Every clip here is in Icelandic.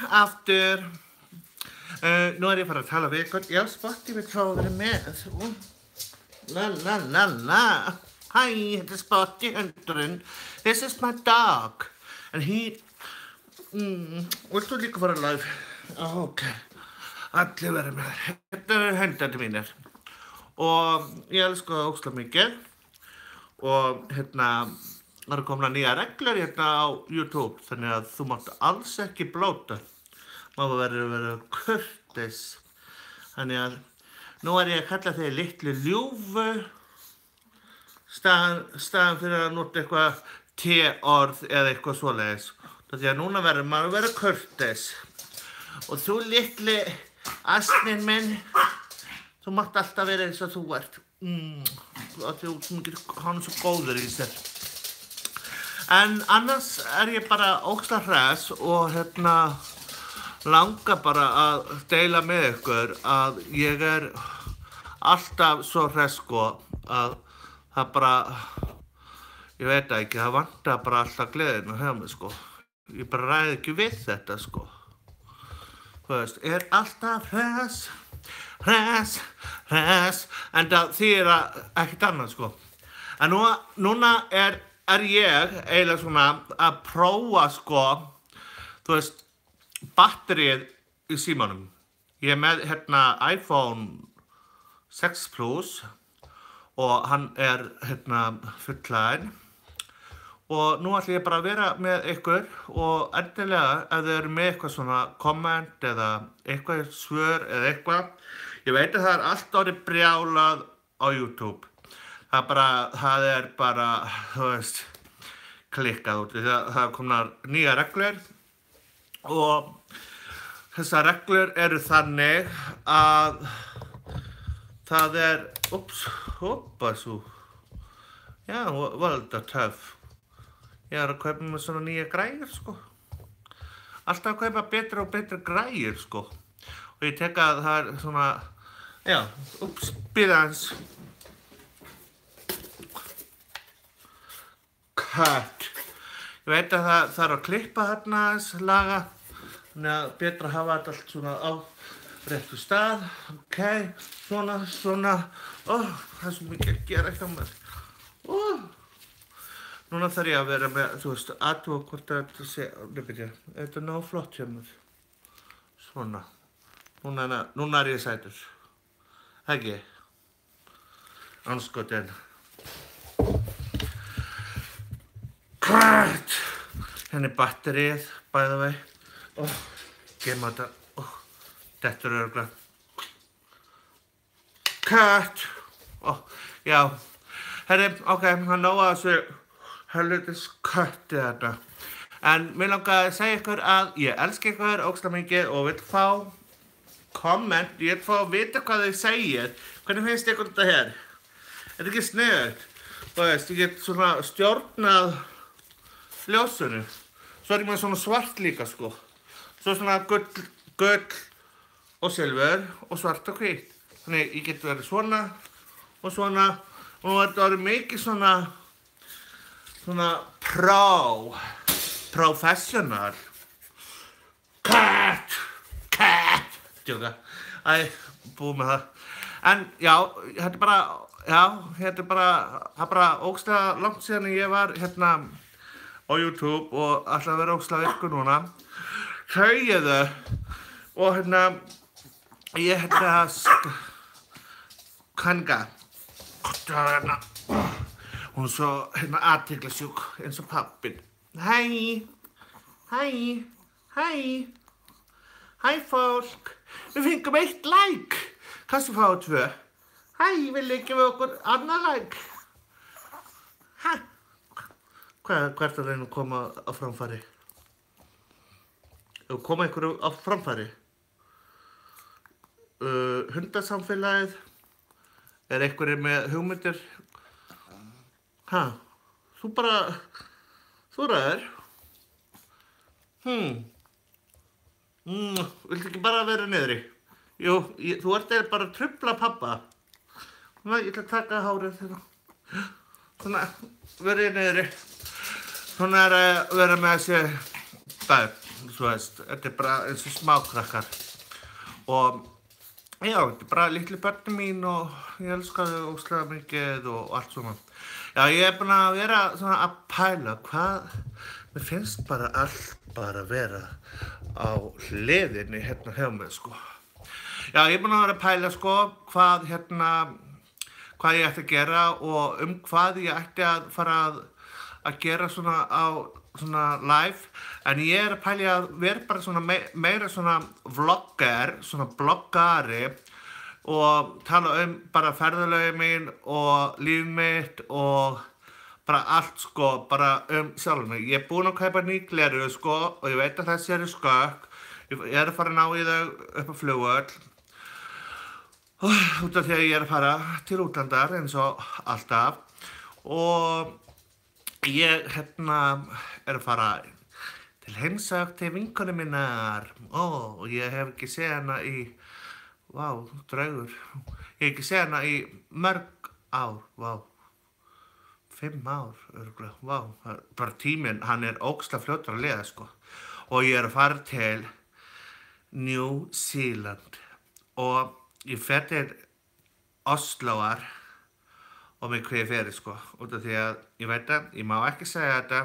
aftur. Nú ég fara að tala við ykkur. Já, Spotify vill fá að vera með. La. Hi, þetta Spotty hundurinn. This is my dog. And he... Vilt þú líka fara live? Ok. Allir vera með þér. Þetta hundandi mínir. Og ég elska það ógeðslega mikið. Og það eru komnar nýja reglur á YouTube. Þannig að þú mátt alls ekki blóta. Má vera kurteis. Þannig að nú ég að kalla þig litlu ljúfu. Staðan fyrir að nota eitthvað T-orð eða eitthvað svoleiðis. Því að núna verður maður að vera kurteis. Og þú litli asninn minn, þú mátt alltaf vera eins og þú ert. Hann svo góður í sér. En annars ég bara ógeðslega hress og langar bara að deila með ykkur að ég alltaf svo hress sko að það bara, ég veit ekki, það vantar bara alltaf gleðina hjá mig sko. Ég bara ræði ekki við þetta sko. Þú veist, alltaf hress, en það þýðir ekkert annað sko. En núna ég eiginlega svona að prófa sko, þú veist, batterið í símanum. Ég með iPhone 6 Plus og hann fullhlaðinn. Og nú ætla ég bara að vera með ykkur og endilega ef þið eru með eitthvað svona komment eða eitthvað svör eða eitthvað. Ég veit að það allt orðið brjálað á YouTube. Það er bara, þú veist, klikkað út. Það komnar nýja reglur og þessar reglur eru þannig að það já, volda töff. Ég að kaupa með svona nýja græjur sko. Alltaf að kaupa betra og betra græjur sko. Og ég tek að það svona, já, bíða aðeins. Cut. Ég veit að það þarf að klippa þarna aðeins, laga. Þannig að betra að hafa þetta allt svona á réttu stað. Ok, svona. Það er svo mikið að gera hjá mér. Núna þarf ég að vera með, þú veist, athuga hvort þetta sé, þetta er nógu flott hjá mér. Svona. Núna ég sætur. Ekki? Anskotin. Cut! Hérna batterið, by the way. Geima þetta. Þetta örugglega. Cut! Já. Herri, ok, hann nóg að þessu helvitis kötti þetta. En mér langar að segja ykkur að ég elska ykkur ógeðslega mikið og vil fá komment, ég vil fá að vita hvað þið segir. Hvernig finnst ykkur þetta hér? Er ekki sniðugt? Þú veist, ég get svona stjórnað ljósinu. Svo ég með svona svart líka sko. Svo svona gull og silfur og svart og hvítt. Þannig ég get verið svona og svona og þetta verið mikið svona professional. Cut! Djóka. Búið með það. En já, þetta er bara ógeðslega langt síðan ég var á YouTube og ætla að vera ógeðslega virkur núna. Haugiðu og ég Kanga. Hún er svo athyglisjúk eins og pappinn. Hæ fólk. Við fengum 1 like. Kannski fáum 2. Vil ekki við okkur annað like? Hvað ert að reyna að koma á framfæri? Koma einhverju á framfæri? Hundasamfélagið? Er einhverju með hugmyndir? Þú ræður? Viltu ekki bara vera niðri? Jú, þú ert bara að trufla pabba. Ég ætla að taka hárið þeirra. Svona, verið niðri. Svona að vera með þessi bæð. þú veist, þetta bara eins og smákrakkar og já, þetta bara litlu börnin mín og ég elska þau ógeðslega mikið og allt svona. Já, ég búin að vera svona að pæla hvað, mér finnst bara allt bara vera á hliðinni hérna hjá mér, sko. Já, ég búin að vera að pæla, sko, hvað ég ætti að gera og hvað ég ætti að fara að gera svona á svona live, en ég að pæla að vera bara svona meira svona vlogger, svona bloggari og tala bara ferðalögin mín og líf mitt og bara allt, sko, bara sjálf mig. Ég búinn að kaupa ný gleraugu, sko, og ég veit að þessi eru skökk. Ég að fara að ná í þau upp á flugvöll. Út af því að ég að fara til útlandar eins og alltaf. Og ég að fara til heimsókn til vinkonu minnar. Og ég hef ekki séð hana í, draugur. Ég hef ekki séð hana í mörg ár, 5 ár, örugglega, bara tíminn, hann ógeðslega fljótur að líða, sko. Og ég að fara til New Zealand og ég fer til Osloar og með hvað ég fer, sko, út af því að ég veit að ég má ekki segja þetta,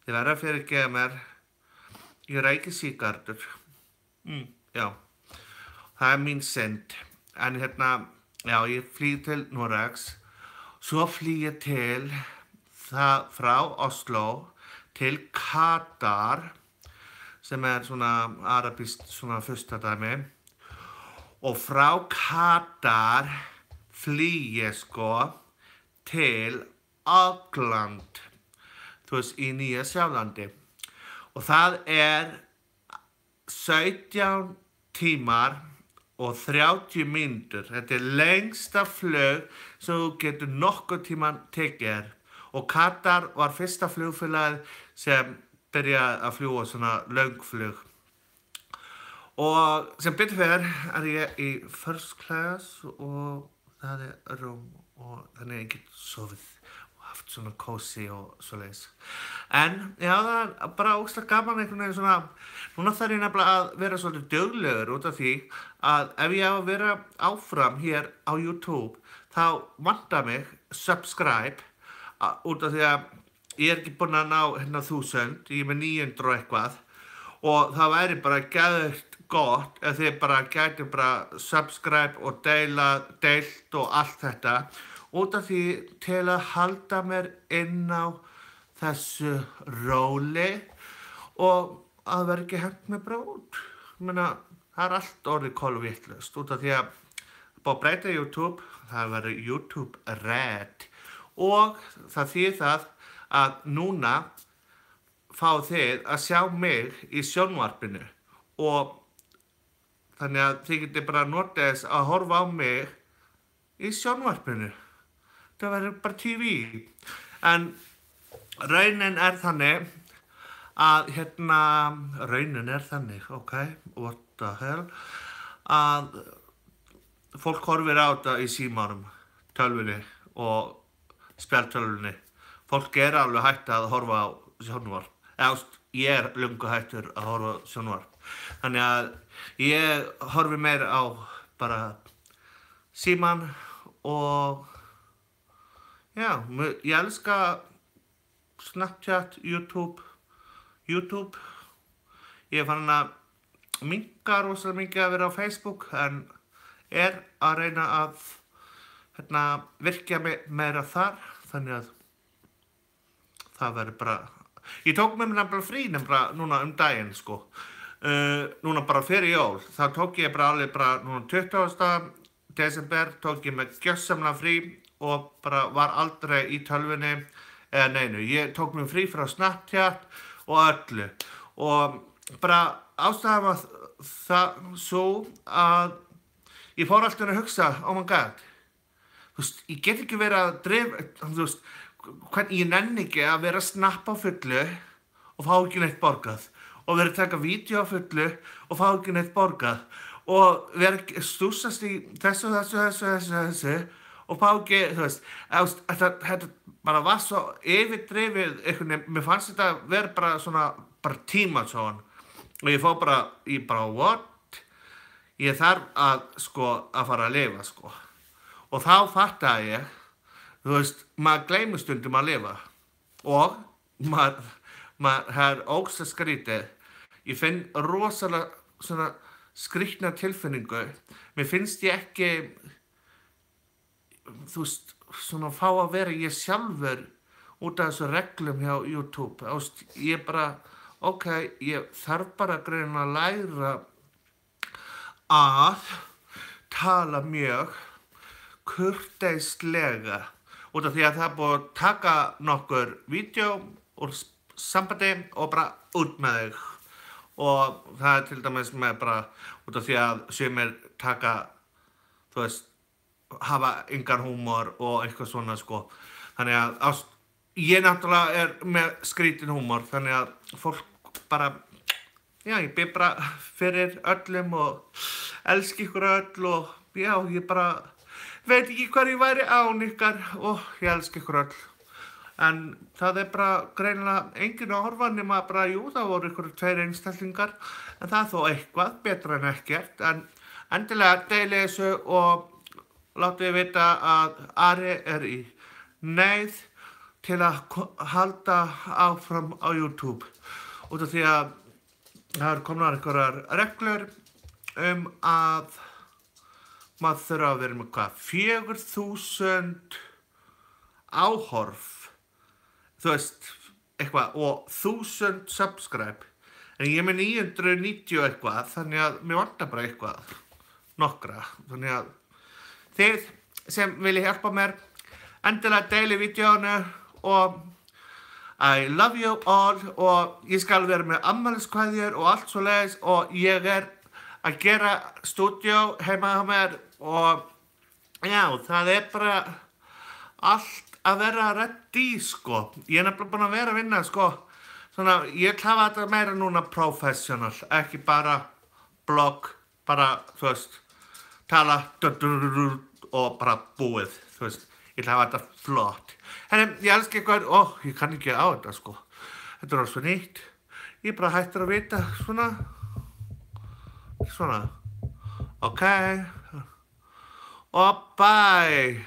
þið verða að fyrirgefa mér, ég reyki sígarettur, já, það mín synd, en já, ég flýg til Noregs, svo flýg ég til frá Oslo til Katar, sem svona arabískt svona furstadæmi, og frá Katar flýg ég, sko, til Auckland, þú veist, í Nýja Sjálandi. Og það 17 tímar og 30 mínútur. Þetta lengsta flug sem þú getur nokkuð tíman tekið. Og Katar var fyrsta flugfélagið sem byrjaði að fljúga svona löngflug. Og sem betur fer ég í first class og það rúm og þannig ég get sofið og haft svona cozy og svoleiðis. En já, það bara ógeðslega gaman einhvern veginn svona, núna þarf ég nefnilega að vera svolítið duglegur út af því að ef ég á að vera áfram hér á YouTube þá vantar mig subscribe út af því að ég ekki búinn að ná 1000, ég með 900 og eitthvað og það væri bara geðveikt gott ef þið bara gætu bara subscribe og deilt og allt þetta út af því til að halda mér inn á þessu róli og að vera ekki hent með brót. Ég meina, það allt orðið kolvitlaust út af því að búið að breyta YouTube, það verður YouTube Red og það þýðir það að núna fá þið að sjá mig í sjónvarpinu og þannig að þið getið bara notið þess að horfa á mig í sjónvarpinu. Það verður bara TV. En raunin þannig að raunin þannig, ok, what the hell, að fólk horfir á þetta í símanum, tölvunni og spjaldtölvunni. Fólk alveg hætt að horfa á sjónvarp. Ég löngu hættur að horfa á sjónvarp. Þannig að ég horfi meira á bara síman og já, ég elska Snapchat, YouTube. Ég fann að minnka rosalega mikið að vera á Facebook en að reyna að virkja meira þar, þannig að það verður bara ég tók mér nefnilega frí núna daginn, sko. Núna bara fyrir jól, þá tók ég bara alveg núna 20. desember tók ég mig gjörsamlega frí og bara var aldrei í tölvunni eða neinu. Ég tók mér frí frá Snapchat og öllu og bara ástæðan var það svo að ég fór alltaf að hugsa, oh my god, þú veist, ég get ekki verið að drifa, þú veist, hvernig ég nenni ekki að vera að snappa á fullu og fá ekki neitt borgað og vera að taka vídeo á fullu og fá ekki neitt borgað og vera að stúsast í þessu og fá ekki, þú veist, þetta bara var svo yfirdrifið einhvern veginn, mér fannst þetta vera bara svona, bara tímasón og ég fór bara, what? Ég þarf að, sko, að fara að lifa, sko. Og þá fattaði ég, þú veist, maður gleymir stundum að lifa. Og maður er ógeðslega skrítið. Ég finn rosalega svona skrítna tilfinningu. Mér finnst ég ekki, þú veist, svona fá að vera ég sjálfur út af þessu reglum hjá YouTube. Ég bara, ég þarf bara að greina að læra að tala mjög kurteislega út af því að það er búið að taka nokkur vídeo úr sambandi og bara út með þig. Og það er til dæmis með bara út af því að sumir taka, þú veist, hafa engan húmor og eitthvað svona, sko. Þannig að ég náttúrulega er með skrítin húmor, þannig að fólk bara, já, ég bið bara fyrir öllum og elski ykkur öll og já, ég bara veit ekki hvað ég væri án ykkar og ég elski ykkur öll. En það er bara greinilega enginn að horfa nema bara, jú, það voru ykkur 2 einstaklingar, en það er þó eitthvað betra en ekkert. En endilega deili þessu og látið vita að Ari er í neyð til að halda áfram á YouTube. Út af því að það er komnar einhverjar reglur að maður þurfa að vera með hvað, 4.000 áhorf, þú veist, eitthvað, og 1.000 subscribe. En ég er með 990 eitthvað, þannig að mér vantar bara eitthvað, nokkra. Þannig að þið sem vilja hjálpa mér, endilega deili vídeónu og I love you all og ég skal vera með afmæliskveðjur og allt svoleiðis og ég er að gera stúdíó heima hjá mér og já, það er bara allt að vera ready, sko. Ég er nefnilega búin að vera að vinna, sko. Svona, ég hafa þetta meira núna professional, ekki bara blogg, bara, þú veist, tala og bara búið, þú veist. Ég hafa þetta flott. Henni, ég elska eitthvað, ég kann ekki á þetta, sko. Þetta er svo nýtt. Ég bara hættur að vita, svona. Ok. Og bye.